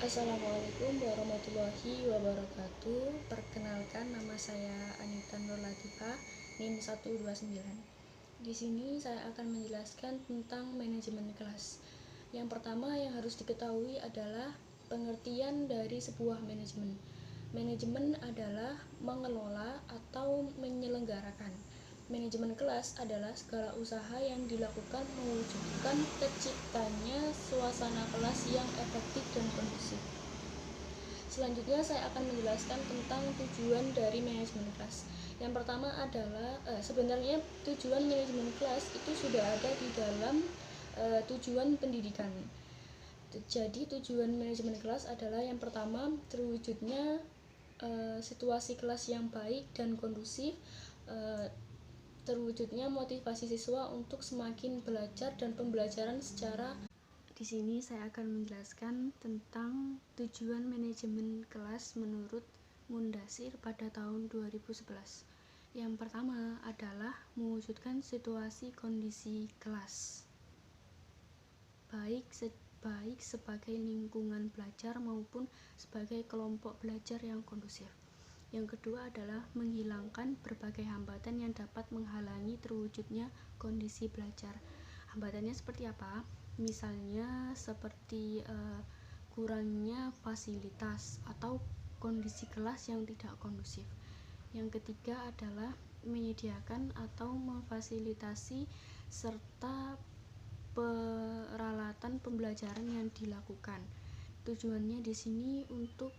Assalamualaikum warahmatullahi wabarakatuh. Perkenalkan, nama saya Anita Nur Latifah, NIM 129. Di sini saya akan menjelaskan tentang manajemen kelas. Yang pertama yang harus diketahui adalah pengertian dari sebuah manajemen. Manajemen adalah mengelola atau menyelenggarakan. Manajemen kelas adalah segala usaha yang dilakukan mewujudkan terciptanya suasana kelas yang efektif dan kondusif. Selanjutnya saya akan menjelaskan tentang tujuan dari manajemen kelas. Yang pertama adalah sebenarnya tujuan manajemen kelas itu sudah ada di dalam tujuan pendidikan. Jadi tujuan manajemen kelas adalah yang pertama terwujudnya situasi kelas yang baik dan kondusif, terwujudnya motivasi siswa untuk semakin belajar dan pembelajaran secara. Di sini saya akan menjelaskan tentang tujuan manajemen kelas menurut Mundasir pada tahun 2011. Yang pertama adalah mewujudkan situasi kondisi kelas baik sebagai lingkungan belajar maupun sebagai kelompok belajar yang kondusif. Yang kedua adalah menghilangkan berbagai hambatan yang dapat menghalangi terwujudnya kondisi belajar. Hambatannya seperti apa? Misalnya seperti kurangnya fasilitas atau kondisi kelas yang tidak kondusif. Yang ketiga adalah menyediakan atau memfasilitasi serta peralatan pembelajaran yang dilakukan. Tujuannya di sini untuk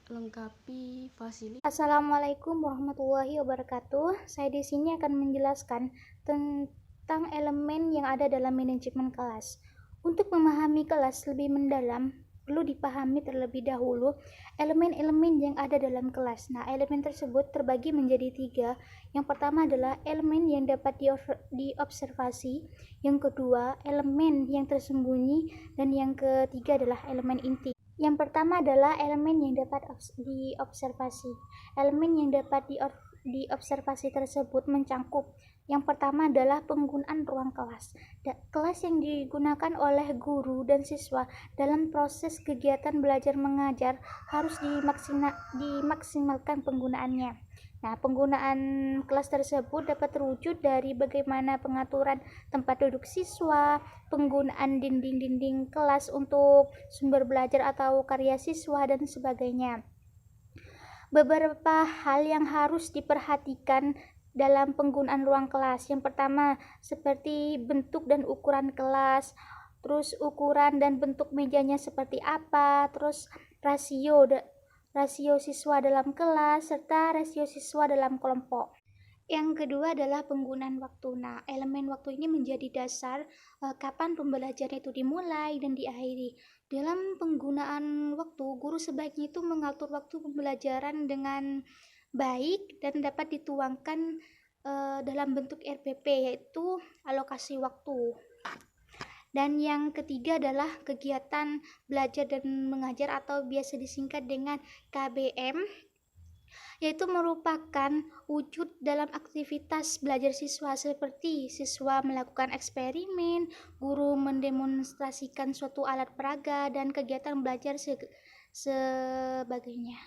melengkapi fasilitas. Assalamualaikum warahmatullahi wabarakatuh. Saya di sini akan menjelaskan tentang elemen yang ada dalam manajemen kelas. Untuk memahami kelas lebih mendalam, perlu dipahami terlebih dahulu elemen-elemen yang ada dalam kelas. Nah, elemen tersebut terbagi menjadi 3. Yang pertama adalah elemen yang dapat diobservasi, yang kedua elemen yang tersembunyi, dan yang ketiga adalah elemen inti. Yang pertama adalah elemen yang dapat diobservasi. Elemen yang dapat diobservasi tersebut mencangkup yang pertama adalah penggunaan ruang kelas. Kelas yang digunakan oleh guru dan siswa dalam proses kegiatan belajar mengajar harus dimaksimalkan penggunaannya. Nah, penggunaan kelas tersebut dapat terwujud dari bagaimana pengaturan tempat duduk siswa, penggunaan dinding-dinding kelas untuk sumber belajar atau karya siswa, dan sebagainya. Beberapa hal yang harus diperhatikan dalam penggunaan ruang kelas. Yang pertama, seperti bentuk dan ukuran kelas, terus ukuran dan bentuk mejanya seperti apa, terus rasio siswa dalam kelas, serta rasio siswa dalam kelompok. Yang kedua adalah penggunaan waktu. Nah, elemen waktu ini menjadi dasar kapan pembelajaran itu dimulai dan diakhiri. Dalam penggunaan waktu, guru sebaiknya itu mengatur waktu pembelajaran dengan baik dan dapat dituangkan dalam bentuk RPP, yaitu alokasi waktu. Dan yang ketiga adalah kegiatan belajar dan mengajar atau biasa disingkat dengan KBM, yaitu merupakan wujud dalam aktivitas belajar siswa seperti siswa melakukan eksperimen, guru mendemonstrasikan suatu alat peraga, dan kegiatan belajar sebagainya.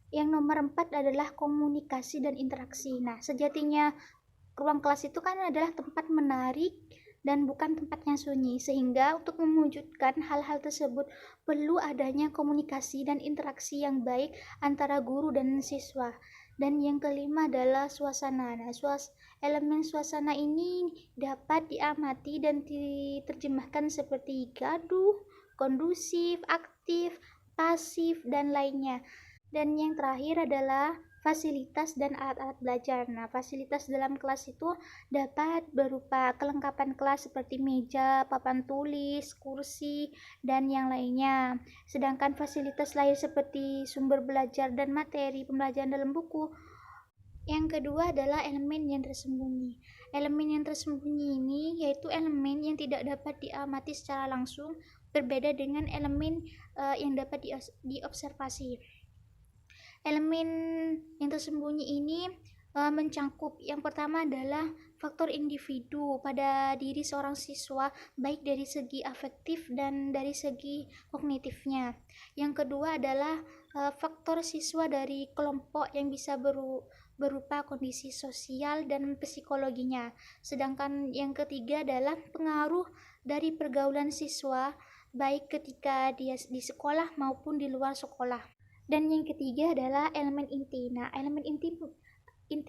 Yang nomor 4 adalah komunikasi dan interaksi. Nah, sejatinya ruang kelas itu kan adalah tempat menarik dan bukan tempatnya sunyi, sehingga untuk mewujudkan hal-hal tersebut perlu adanya komunikasi dan interaksi yang baik antara guru dan siswa. Dan yang kelima adalah suasana. Nah, elemen suasana ini dapat diamati dan diterjemahkan seperti gaduh, kondusif, aktif, pasif, dan lainnya. Dan yang terakhir adalah fasilitas dan alat-alat belajar. Nah, fasilitas dalam kelas itu dapat berupa kelengkapan kelas seperti meja, papan tulis, kursi, dan yang lainnya. Sedangkan fasilitas lain seperti sumber belajar dan materi pembelajaran dalam buku. Yang kedua adalah elemen yang tersembunyi. Elemen yang tersembunyi ini yaitu elemen yang tidak dapat diamati secara langsung, berbeda dengan elemen yang dapat diobservasi. Elemen yang tersembunyi ini mencangkup yang pertama adalah faktor individu pada diri seorang siswa, baik dari segi afektif dan dari segi kognitifnya. Yang kedua adalah faktor siswa dari kelompok yang bisa berupa kondisi sosial dan psikologinya. Sedangkan yang ketiga adalah pengaruh dari pergaulan siswa, baik ketika dia di sekolah maupun di luar sekolah. Dan yang ketiga adalah elemen inti. Nah, elemen inti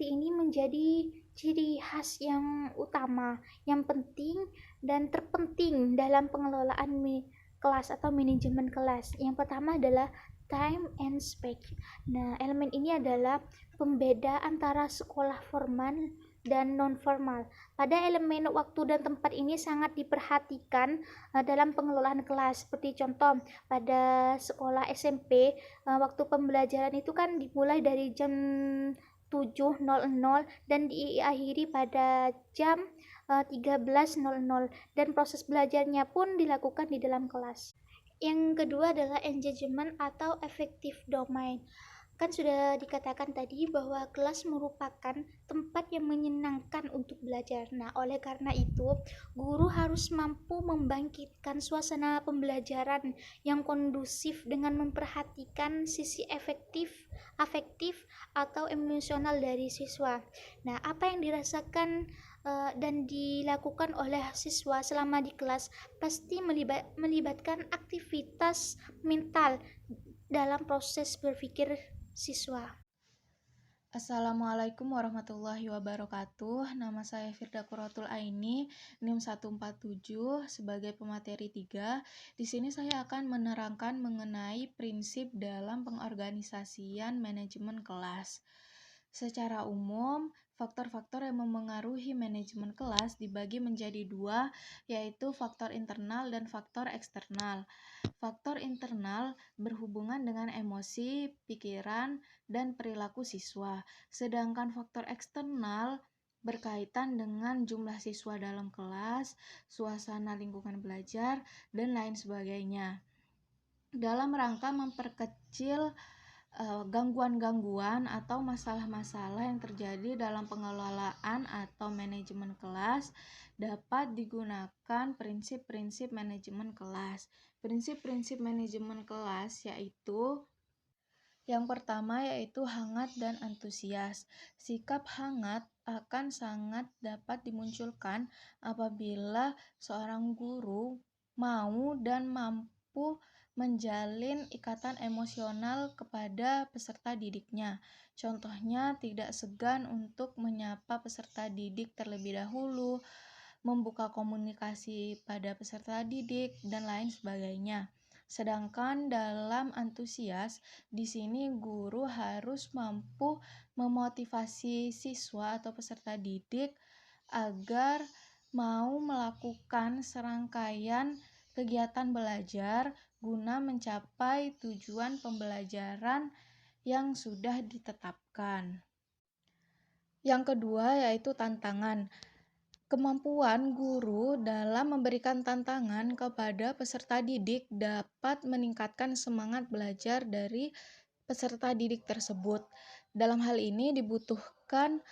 ini menjadi ciri khas yang utama, yang penting dan terpenting dalam pengelolaan kelas atau manajemen kelas. Yang pertama adalah time and space. Nah, elemen ini adalah pembeda antara sekolah formal dan non formal. Pada elemen waktu dan tempat ini sangat diperhatikan dalam pengelolaan kelas. Seperti contoh pada sekolah SMP, waktu pembelajaran itu kan dimulai dari jam 7.00 dan diakhiri pada jam 13.00 dan proses belajarnya pun dilakukan di dalam kelas. Yang kedua adalah engagement atau effective domain. Kan sudah dikatakan tadi bahwa kelas merupakan tempat yang menyenangkan untuk belajar. Nah, oleh karena itu, guru harus mampu membangkitkan suasana pembelajaran yang kondusif dengan memperhatikan sisi afektif atau emosional dari siswa. Nah, apa yang dirasakan dan dilakukan oleh siswa selama di kelas pasti melibatkan aktivitas mental dalam proses berpikir siswa. Assalamualaikum warahmatullahi wabarakatuh. Nama saya Firda Quratul Aini, NIM 147 sebagai pemateri 3. Di sini saya akan menerangkan mengenai prinsip dalam pengorganisasian manajemen kelas. Secara umum, faktor-faktor yang memengaruhi manajemen kelas dibagi menjadi dua, yaitu faktor internal dan faktor eksternal. Faktor internal berhubungan dengan emosi, pikiran, dan perilaku siswa, sedangkan faktor eksternal berkaitan dengan jumlah siswa dalam kelas, suasana lingkungan belajar, dan lain sebagainya. Dalam rangka memperkecil gangguan-gangguan atau masalah-masalah yang terjadi dalam pengelolaan atau manajemen kelas, dapat digunakan prinsip-prinsip manajemen kelas. Prinsip-prinsip manajemen kelas yaitu yang pertama yaitu hangat dan antusias. Sikap hangat akan sangat dapat dimunculkan apabila seorang guru mau dan mampu menjalin ikatan emosional kepada peserta didiknya. Contohnya, tidak segan untuk menyapa peserta didik terlebih dahulu, membuka komunikasi pada peserta didik, dan lain sebagainya. Sedangkan dalam antusias, di sini guru harus mampu memotivasi siswa atau peserta didik agar mau melakukan serangkaian kegiatan belajar guna mencapai tujuan pembelajaran yang sudah ditetapkan. Yang kedua yaitu tantangan. Kemampuan guru dalam memberikan tantangan kepada peserta didik dapat meningkatkan semangat belajar dari peserta didik tersebut. Dalam hal ini dibutuhkan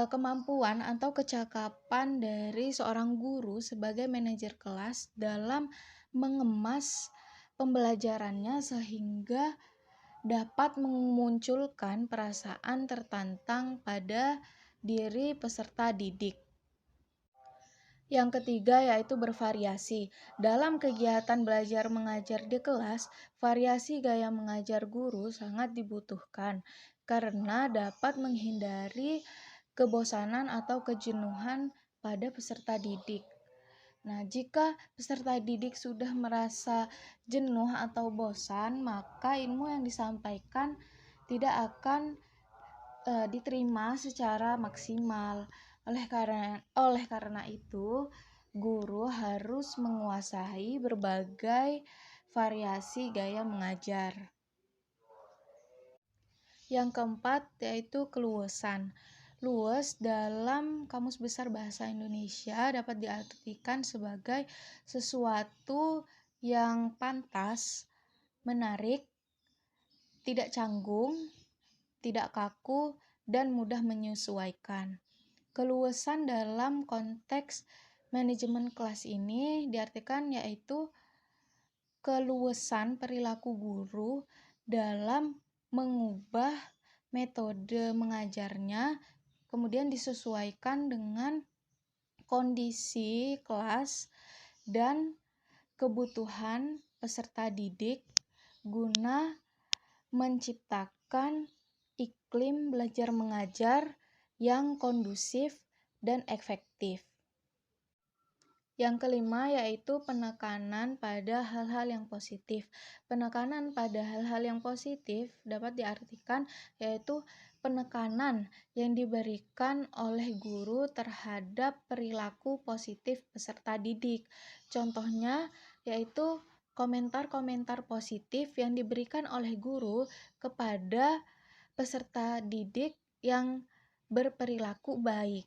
kemampuan atau kecakapan dari seorang guru sebagai manajer kelas dalam mengemas pembelajarannya sehingga dapat memunculkan perasaan tertantang pada diri peserta didik. Yang ketiga yaitu bervariasi. Dalam kegiatan belajar mengajar di kelas, variasi gaya mengajar guru sangat dibutuhkan karena dapat menghindari kebosanan atau kejenuhan pada peserta didik. Nah, jika peserta didik sudah merasa jenuh atau bosan, maka ilmu yang disampaikan tidak akan diterima secara maksimal. Oleh karena itu, guru harus menguasai berbagai variasi gaya mengajar. Yang keempat yaitu keluasan. Luas dalam Kamus Besar Bahasa Indonesia dapat diartikan sebagai sesuatu yang pantas, menarik, tidak canggung, tidak kaku, dan mudah menyesuaikan. Keluasan dalam konteks manajemen kelas ini diartikan yaitu keluasan perilaku guru dalam mengubah metode mengajarnya, kemudian disesuaikan dengan kondisi kelas dan kebutuhan peserta didik guna menciptakan iklim belajar mengajar yang kondusif dan efektif. Yang kelima yaitu penekanan pada hal-hal yang positif. Penekanan pada hal-hal yang positif dapat diartikan yaitu penekanan yang diberikan oleh guru terhadap perilaku positif peserta didik. Contohnya yaitu komentar-komentar positif yang diberikan oleh guru kepada peserta didik yang berperilaku baik.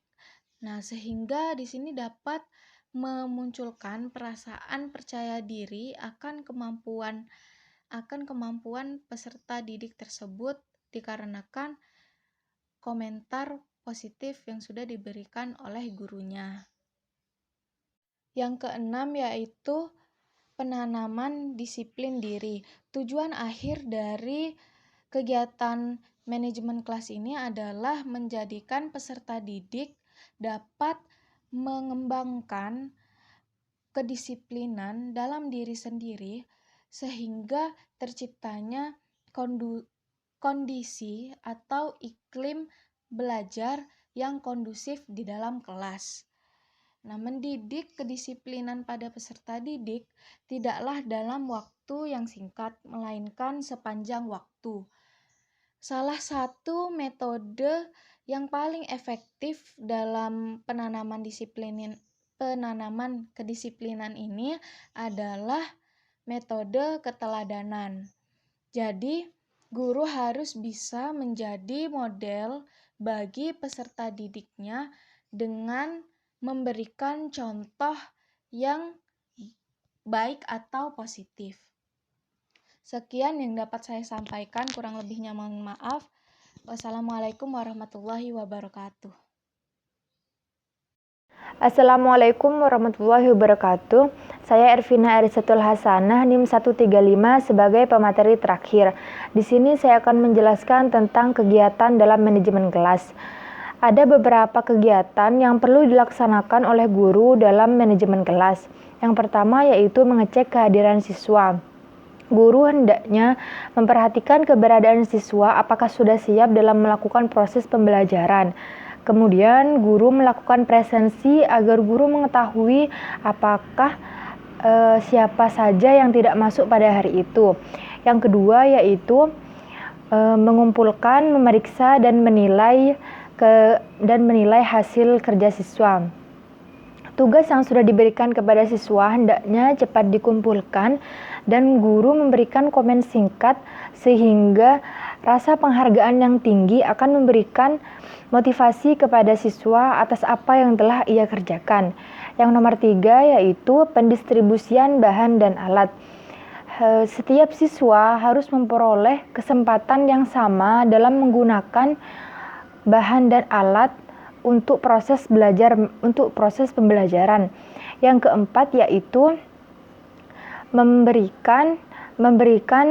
Nah, sehingga di sini dapat memunculkan perasaan percaya diri akan kemampuan peserta didik tersebut dikarenakan komentar positif yang sudah diberikan oleh gurunya. Yang keenam yaitu penanaman disiplin diri. Tujuan akhir dari kegiatan manajemen kelas ini adalah menjadikan peserta didik dapat mengembangkan kedisiplinan dalam diri sendiri sehingga terciptanya kondisi atau iklim belajar yang kondusif di dalam kelas. Nah, mendidik kedisiplinan pada peserta didik tidaklah dalam waktu yang singkat, melainkan sepanjang waktu. Salah satu metode yang paling efektif dalam penanaman kedisiplinan ini adalah metode keteladanan. Jadi, guru harus bisa menjadi model bagi peserta didiknya dengan memberikan contoh yang baik atau positif. Sekian yang dapat saya sampaikan, kurang lebihnya mohon maaf. Wassalamualaikum warahmatullahi wabarakatuh. Assalamualaikum warahmatullahi wabarakatuh. Saya Ervina Arisatul Hasanah, NIM 135 sebagai pemateri terakhir. Di sini saya akan menjelaskan tentang kegiatan dalam manajemen kelas. Ada beberapa kegiatan yang perlu dilaksanakan oleh guru dalam manajemen kelas. Yang pertama yaitu mengecek kehadiran siswa. Guru hendaknya memperhatikan keberadaan siswa apakah sudah siap dalam melakukan proses pembelajaran. Kemudian guru melakukan presensi agar guru mengetahui apakah siapa saja yang tidak masuk pada hari itu. Yang kedua yaitu mengumpulkan, memeriksa dan menilai hasil kerja siswa. Tugas yang sudah diberikan kepada siswa hendaknya cepat dikumpulkan dan guru memberikan komen singkat sehingga rasa penghargaan yang tinggi akan memberikan motivasi kepada siswa atas apa yang telah ia kerjakan. Yang nomor 3 yaitu pendistribusian bahan dan alat. Setiap siswa harus memperoleh kesempatan yang sama dalam menggunakan bahan dan alat untuk proses pembelajaran. Yang keempat yaitu memberikan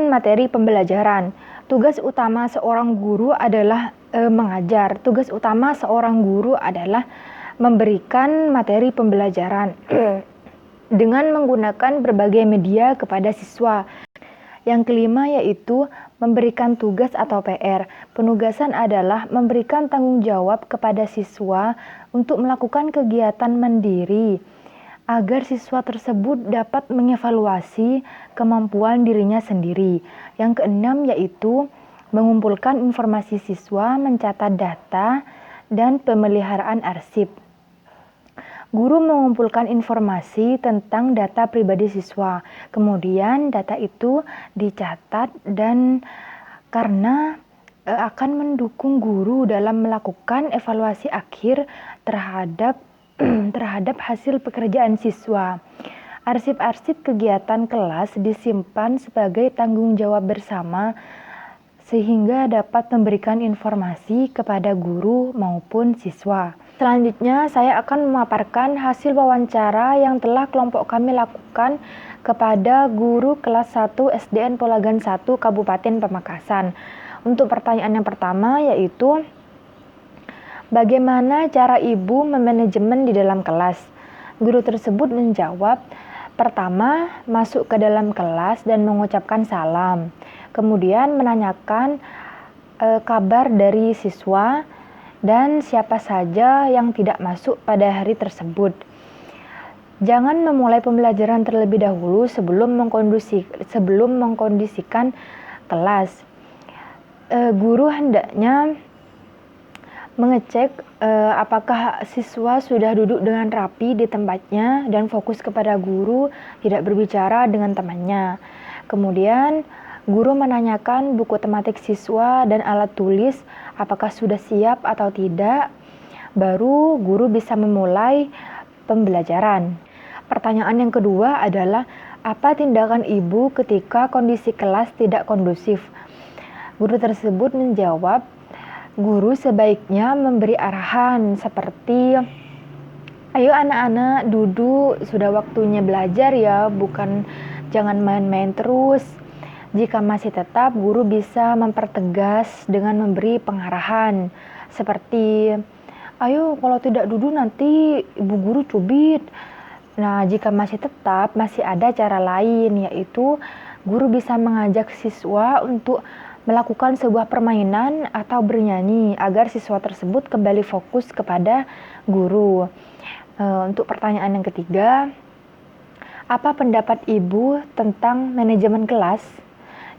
materi pembelajaran. Tugas utama seorang guru adalah mengajar. Tugas utama seorang guru adalah memberikan materi pembelajaran dengan menggunakan berbagai media kepada siswa. Yang kelima yaitu memberikan tugas atau PR. Penugasan adalah memberikan tanggung jawab kepada siswa untuk melakukan kegiatan mandiri agar siswa tersebut dapat mengevaluasi kemampuan dirinya sendiri. Yang keenam yaitu mengumpulkan informasi siswa, mencatat data, dan pemeliharaan arsip. Guru mengumpulkan informasi tentang data pribadi siswa. Kemudian data itu dicatat dan karena akan mendukung guru dalam melakukan evaluasi akhir terhadap hasil pekerjaan siswa. Arsip-arsip kegiatan kelas disimpan sebagai tanggung jawab bersama sehingga dapat memberikan informasi kepada guru maupun siswa. Selanjutnya, saya akan memaparkan hasil wawancara yang telah kelompok kami lakukan kepada guru kelas 1 SDN Polagan 1 Kabupaten Pamekasan. Untuk pertanyaan yang pertama yaitu, bagaimana cara ibu memanajemen di dalam kelas? Guru tersebut menjawab, pertama, masuk ke dalam kelas dan mengucapkan salam. Kemudian menanyakan kabar dari siswa dan siapa saja yang tidak masuk pada hari tersebut. Jangan memulai pembelajaran terlebih dahulu sebelum mengkondisikan kelas. Guru hendaknya mengecek apakah siswa sudah duduk dengan rapi di tempatnya dan fokus kepada guru, tidak berbicara dengan temannya. Kemudian guru menanyakan buku tematik siswa dan alat tulis apakah sudah siap atau tidak. Baru guru bisa memulai pembelajaran. Pertanyaan yang kedua adalah, apa tindakan ibu ketika kondisi kelas tidak kondusif? Guru tersebut menjawab, guru sebaiknya memberi arahan seperti, ayo anak-anak duduk, sudah waktunya belajar ya, jangan main-main terus. Jika masih tetap, guru bisa mempertegas dengan memberi pengarahan seperti, ayo kalau tidak duduk nanti ibu guru cubit. Nah, jika masih tetap, masih ada cara lain, yaitu guru bisa mengajak siswa untuk melakukan sebuah permainan atau bernyanyi agar siswa tersebut kembali fokus kepada guru. Untuk pertanyaan yang ketiga, apa pendapat ibu tentang manajemen kelas?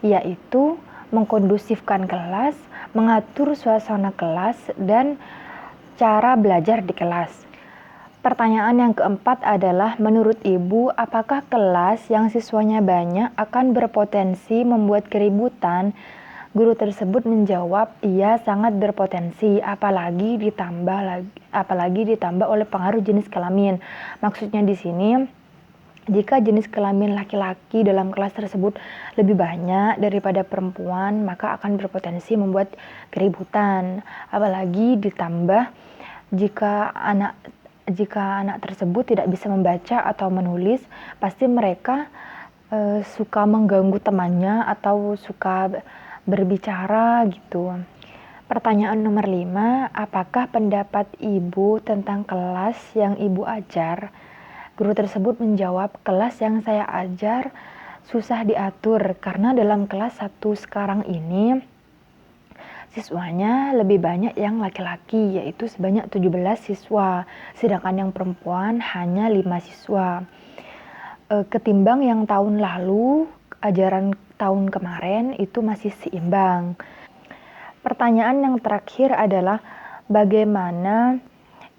Yaitu mengkondusifkan kelas, mengatur suasana kelas, dan cara belajar di kelas. Pertanyaan yang keempat adalah, menurut ibu, apakah kelas yang siswanya banyak akan berpotensi membuat keributan? Guru tersebut menjawab, iya sangat berpotensi, apalagi ditambah oleh pengaruh jenis kelamin. Maksudnya di sini, jika jenis kelamin laki-laki dalam kelas tersebut lebih banyak daripada perempuan, maka akan berpotensi membuat keributan. Apalagi ditambah jika anak tersebut tidak bisa membaca atau menulis, pasti mereka suka mengganggu temannya atau suka berbicara gitu. Pertanyaan nomor 5, apakah pendapat ibu tentang kelas yang ibu ajar? Guru tersebut menjawab, kelas yang saya ajar susah diatur karena dalam kelas 1 sekarang ini siswanya lebih banyak yang laki-laki, yaitu sebanyak 17 siswa, sedangkan yang perempuan hanya 5 siswa. Ketimbang yang tahun lalu, ajaran tahun kemarin itu masih seimbang. Pertanyaan yang terakhir adalah, bagaimana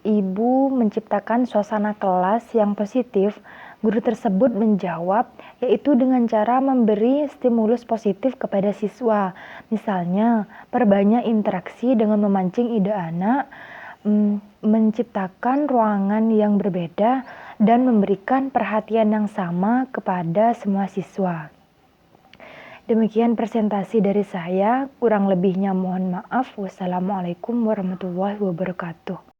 ibu menciptakan suasana kelas yang positif? Guru tersebut menjawab, yaitu dengan cara memberi stimulus positif kepada siswa. Misalnya, perbanyak interaksi dengan memancing ide anak, menciptakan ruangan yang berbeda, dan memberikan perhatian yang sama kepada semua siswa. Demikian presentasi dari saya, kurang lebihnya mohon maaf. Wassalamualaikum warahmatullahi wabarakatuh.